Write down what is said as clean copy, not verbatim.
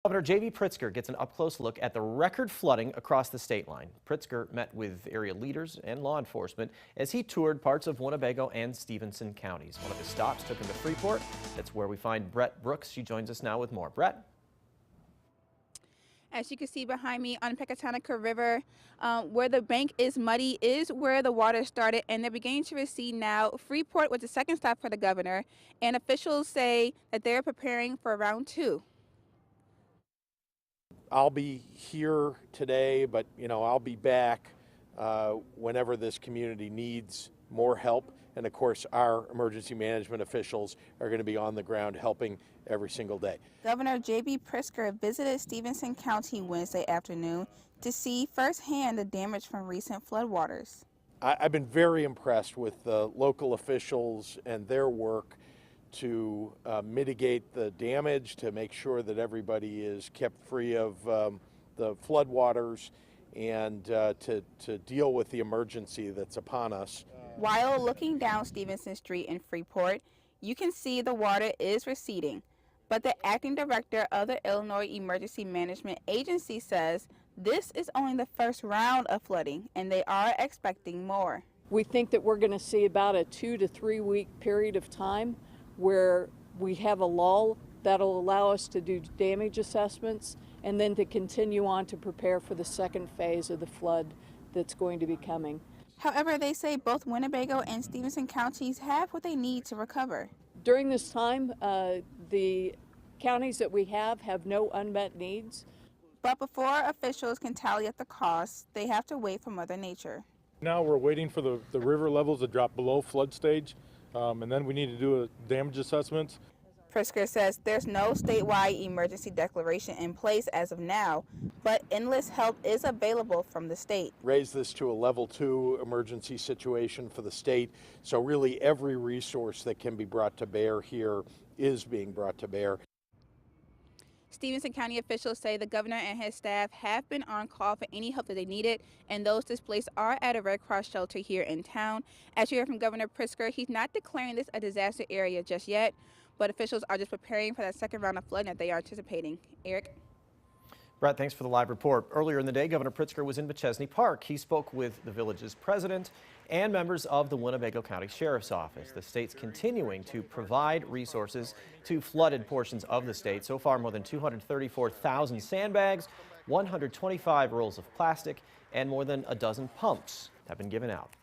Governor J.B. Pritzker gets an up-close look at the record flooding across the state line. Pritzker met with area leaders and law enforcement as he toured parts of Winnebago and Stevenson counties. One of his stops took him to Freeport. That's where we find Brett Brooks. She joins us now with more. Brett? As you can see behind me on Pecatonica River, where the bank is muddy is where the water started, and they're beginning to recede now. Freeport was the second stop for the governor, and officials say that they're preparing for round two. I'll be here today, but I'll be back whenever this community needs more help. And of course, our emergency management officials are going to be on the ground helping every single day. Governor J.B. Pritzker visited Stevenson County Wednesday afternoon to see firsthand the damage from recent floodwaters. I've been very impressed with the local officials and their work to mitigate the damage, to make sure that everybody is kept free of the floodwaters, and to deal with the emergency that's upon us. While looking down Stevenson Street in Freeport, you can see the water is receding, but the acting director of the Illinois Emergency Management Agency says this is only the first round of flooding, and they are expecting more. We think that we're going to see about a 2 to 3 week period of time where we have a lull that'll allow us to do damage assessments and then to continue on to prepare for the second phase of the flood that's going to be coming. However, they say both Winnebago and Stevenson counties have what they need to recover. During this time, the counties that we have no unmet needs. But before officials can tally up the costs, they have to wait for Mother Nature. Now we're waiting for the river levels to drop below flood stage, and then we need to do a damage assessment. Pritzker says there's no statewide emergency declaration in place as of now, but endless help is available from the state. Raise this to a level 2 emergency situation for the state, so really every resource that can be brought to bear here is being brought to bear. Stevenson County officials say the governor and his staff have been on call for any help that they needed, and those displaced are at a Red Cross shelter here in town. As you heard from Governor Pritzker, he's not declaring this a disaster area just yet, but officials are just preparing for that second round of flooding that they are anticipating. Eric? Brett, thanks for the live report. Earlier in the day, Governor Pritzker was in Machesney Park. He spoke with the village's president and members of the Winnebago County Sheriff's Office. The state's continuing to provide resources to flooded portions of the state. So far, more than 234,000 sandbags, 125 rolls of plastic, and more than a dozen pumps have been given out.